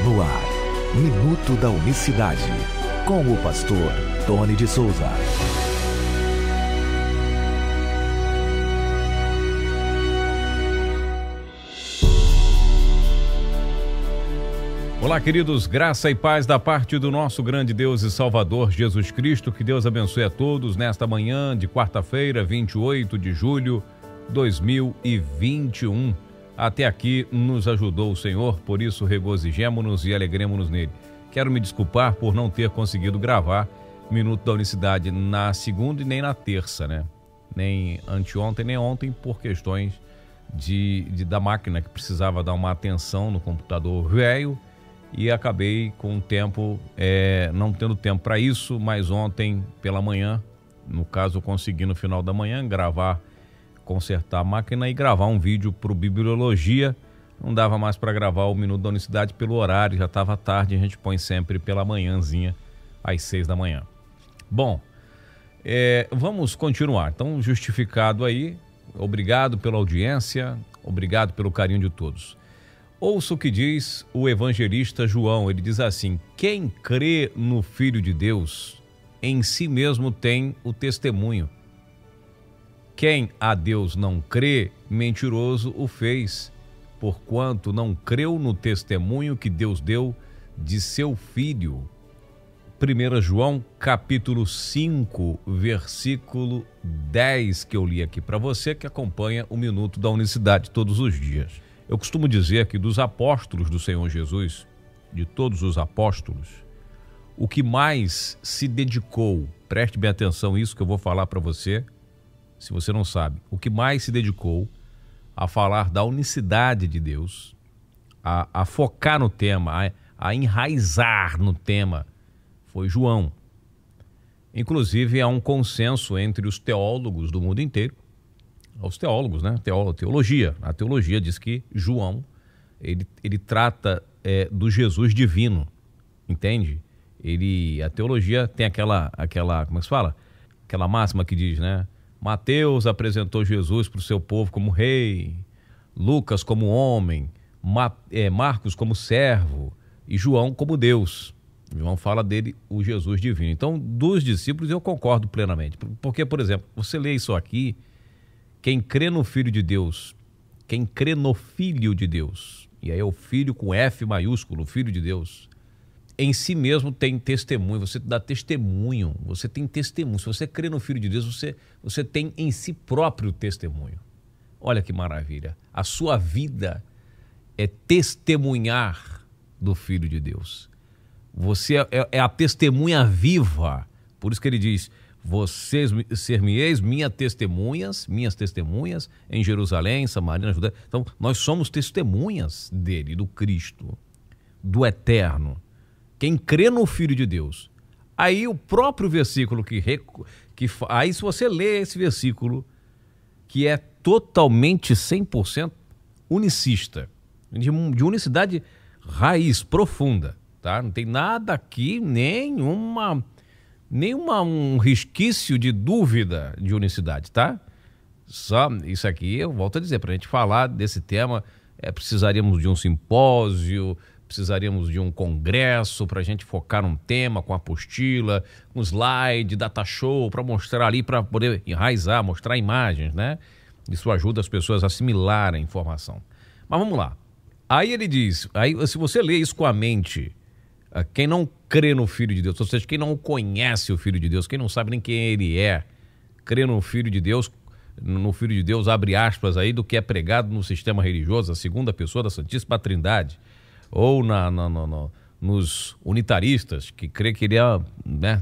No ar, Minuto da Unicidade, com o pastor Tony de Souza. Olá, queridos, graça e paz da parte do nosso grande Deus e Salvador Jesus Cristo. Que Deus abençoe a todos nesta manhã de quarta-feira, 28 de julho de 2021. Até aqui nos ajudou o Senhor, por isso regozijemo-nos e alegremos-nos nele. Quero me desculpar por não ter conseguido gravar Minuto da Unicidade na segunda e nem na terça, né? Nem anteontem, nem ontem, por questões da máquina que precisava dar uma atenção no computador velho. E acabei com o tempo, não tendo tempo para isso, mas ontem pela manhã, no caso eu consegui no final da manhã consertar a máquina e gravar um vídeo para o Bibliologia. Não dava mais para gravar o Minuto da Unicidade pelo horário, já estava tarde, a gente põe sempre pela manhãzinha, às 6 da manhã. Bom, vamos continuar. Então, justificado aí, obrigado pela audiência, obrigado pelo carinho de todos. Ouça o que diz o evangelista João. Ele diz assim: quem crê no Filho de Deus, em si mesmo tem o testemunho. Quem a Deus não crê, mentiroso o fez, porquanto não creu no testemunho que Deus deu de seu Filho. 1 João, capítulo 5, versículo 10, que eu li aqui para você, que acompanha o Minuto da Unicidade todos os dias. Eu costumo dizer que dos apóstolos do Senhor Jesus, de todos os apóstolos, o que mais se dedicou, preste bem atenção nisso que eu vou falar para você, se você não sabe, o que mais se dedicou a falar da unicidade de Deus, a focar no tema, a enraizar no tema, foi João. Inclusive, há um consenso entre os teólogos do mundo inteiro, os teólogos, né? Teologia. A teologia diz que João, ele trata do Jesus divino, entende? A teologia tem aquela, como é que se fala? Aquela máxima que diz, né? Mateus apresentou Jesus para o seu povo como rei, Lucas como homem, Marcos como servo e João como Deus. João fala dele, o Jesus divino. Então, dos discípulos eu concordo plenamente. Porque, por exemplo, você lê isso aqui, quem crê no Filho de Deus, quem crê no Filho de Deus, e aí é o Filho com F maiúsculo, o Filho de Deus, em si mesmo tem testemunho, você dá testemunho, você tem testemunho. Se você crê no Filho de Deus, você tem em si próprio testemunho. Olha que maravilha. A sua vida é testemunhar do Filho de Deus. Você é a testemunha viva. Por isso que ele diz: vocês ser-me-eis minhas testemunhas em Jerusalém, Samaria, na Judéia. Então, nós somos testemunhas dele, do Cristo, do Eterno. Quem crê no Filho de Deus. Aí o próprio versículo aí se você lê esse versículo, que é totalmente 100% unicista, de unicidade raiz, profunda, tá? Não tem nada aqui, nenhum resquício de dúvida de unicidade, tá? Só isso aqui, eu volto a dizer, para a gente falar desse tema, precisaríamos de um simpósio, precisaríamos de um congresso para a gente focar num tema com apostila, com slide, data show, para mostrar ali, para poder enraizar, mostrar imagens, né? Isso ajuda as pessoas a assimilarem a informação. Mas vamos lá. Aí ele diz, se você lê isso com a mente, quem não crê no Filho de Deus, ou seja, quem não conhece o Filho de Deus, quem não sabe nem quem ele é, crê no Filho de Deus, abre aspas aí, do que é pregado no sistema religioso, a segunda pessoa da Santíssima Trindade, ou nos unitaristas, que crê que ele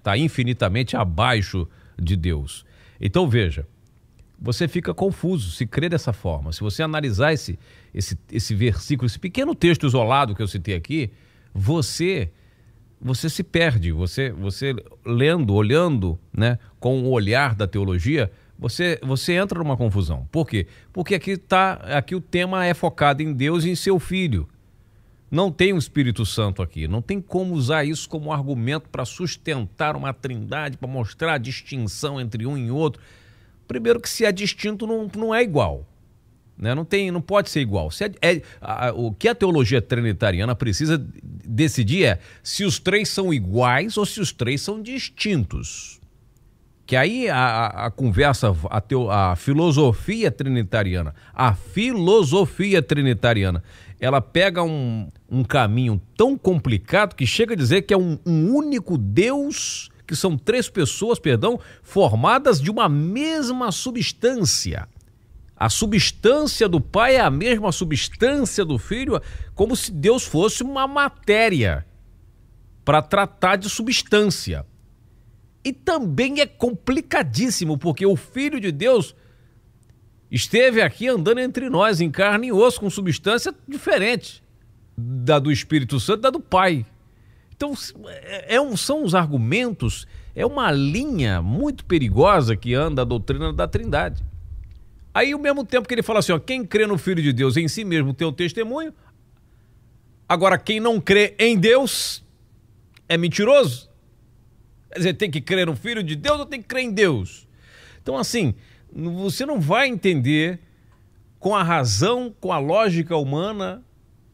tá infinitamente abaixo de Deus. Então veja, você fica confuso se crê dessa forma. Se você analisar esse versículo, esse pequeno texto isolado que eu citei aqui, você se perde. Você lendo, olhando, né, com o olhar da teologia, você entra numa confusão. Por quê? Porque aqui o tema é focado em Deus e em seu Filho. Não tem o Espírito Santo aqui, não tem como usar isso como argumento para sustentar uma trindade, para mostrar a distinção entre um e outro. Primeiro que se é distinto não é igual, né? Não pode ser igual. O que a teologia trinitariana precisa decidir é se os três são iguais ou se os três são distintos. Que aí a conversa, a filosofia trinitariana, ela pega um caminho tão complicado que chega a dizer que é um único Deus, que são três pessoas, formadas de uma mesma substância. A substância do Pai é a mesma substância do Filho, como se Deus fosse uma matéria para tratar de substância. E também é complicadíssimo, porque o Filho de Deus esteve aqui andando entre nós, em carne e osso, com substância diferente da do Espírito Santo e da do Pai. Então, são os argumentos, é uma linha muito perigosa que anda a doutrina da Trindade. Aí, ao mesmo tempo que ele fala assim, ó, quem crê no Filho de Deus em si mesmo tem o testemunho, agora quem não crê em Deus é mentiroso. Quer dizer, tem que crer no Filho de Deus ou tem que crer em Deus? Então, assim, você não vai entender com a razão, com a lógica humana,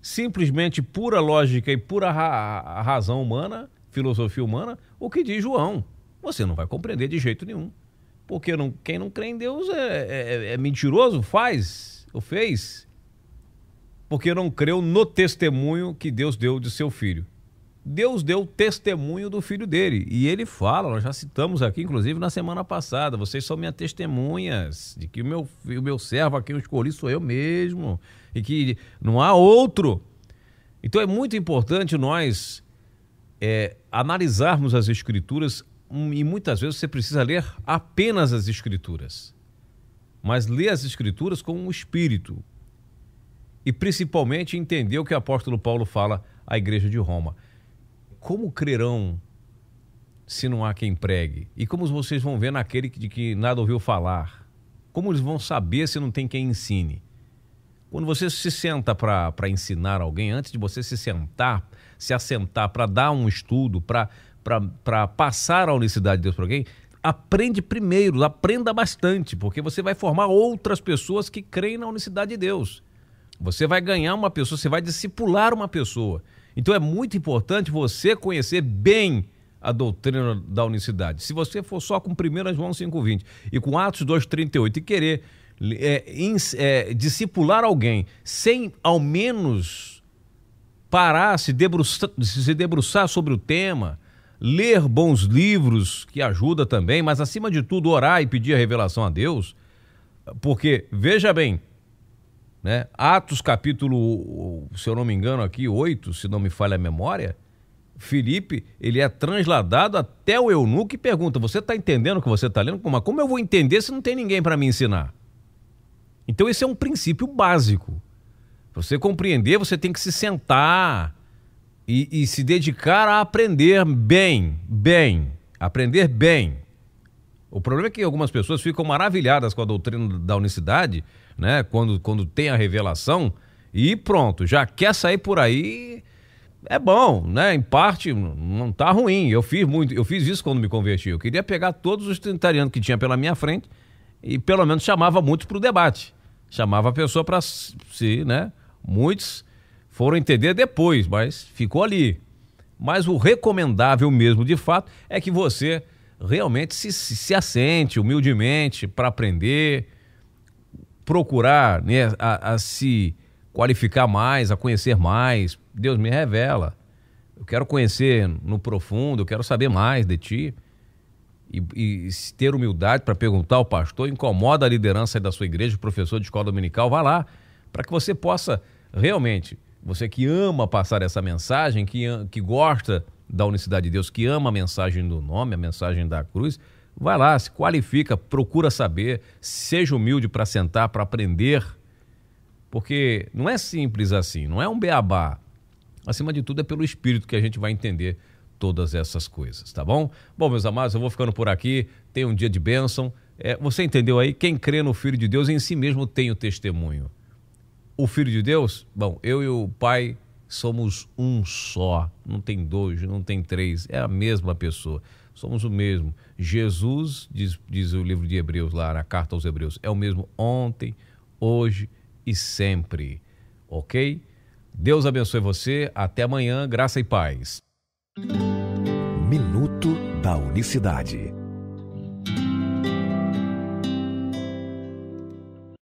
simplesmente pura lógica e pura razão humana, filosofia humana, o que diz João. Você não vai compreender de jeito nenhum. Porque quem não crê em Deus é mentiroso, fez. Porque não creu no testemunho que Deus deu de seu Filho. Deus deu testemunho do Filho dele. E ele fala, nós já citamos aqui, inclusive na semana passada, vocês são minhas testemunhas, de que o meu servo a quem eu escolhi sou eu mesmo, e que não há outro. Então é muito importante nós analisarmos as Escrituras, e muitas vezes você precisa ler apenas as Escrituras, mas ler as Escrituras com o Espírito, e principalmente entender o que o apóstolo Paulo fala à igreja de Roma. Como crerão se não há quem pregue? E como vocês vão ver naquele de que nada ouviu falar? Como eles vão saber se não tem quem ensine? Quando você se senta para ensinar alguém, antes de você se assentar para dar um estudo, para passar a unicidade de Deus para alguém, aprenda bastante, porque você vai formar outras pessoas que creem na unicidade de Deus. Você vai ganhar uma pessoa, você vai discipular uma pessoa. Então é muito importante você conhecer bem a doutrina da unicidade. Se você for só com 1 João 5,20 e com Atos 2,38 e querer discipular alguém sem ao menos parar, se debruçar sobre o tema, ler bons livros, que ajuda também, mas acima de tudo orar e pedir a revelação a Deus, porque, veja bem, né? Atos capítulo, se eu não me engano aqui, 8, se não me falha a memória, Filipe, ele é transladado até o eunuco e pergunta, você está entendendo o que você está lendo? Mas como eu vou entender se não tem ninguém para me ensinar? Então esse é um princípio básico. Para você compreender, você tem que se sentar e se dedicar a aprender bem. Aprender bem. O problema é que algumas pessoas ficam maravilhadas com a doutrina da unicidade, né? Quando tem a revelação e pronto, já quer sair por aí. É bom, né? Em parte não tá ruim. Eu fiz isso quando me converti. Eu queria pegar todos os trinitarianos que tinha pela minha frente e pelo menos chamava muitos para o debate. Chamava a pessoa para se, né? Muitos foram entender depois, mas ficou ali. Mas o recomendável mesmo, de fato, é que você realmente se assente humildemente para aprender, procurar, né, a se qualificar mais, a conhecer mais. Deus me revela. Eu quero conhecer no profundo, eu quero saber mais de ti. E ter humildade para perguntar ao pastor, incomoda a liderança da sua igreja, o professor de escola dominical, vá lá, para que você possa realmente, você que ama passar essa mensagem, que gosta da unicidade de Deus, que ama a mensagem do nome, a mensagem da cruz, vai lá, se qualifica, procura saber, seja humilde para sentar, para aprender, porque não é simples assim, não é um beabá. Acima de tudo é pelo Espírito que a gente vai entender todas essas coisas, tá bom? Bom, meus amados, eu vou ficando por aqui, tenha um dia de bênção. Você entendeu aí? Quem crê no Filho de Deus em si mesmo tem o testemunho. O Filho de Deus, bom, eu e o Pai somos um só, não tem dois, não tem três, é a mesma pessoa, somos o mesmo. Jesus, diz o livro de Hebreus lá, na carta aos Hebreus, é o mesmo ontem, hoje e sempre, ok? Deus abençoe você. Até amanhã. Graça e paz. Minuto da Unicidade.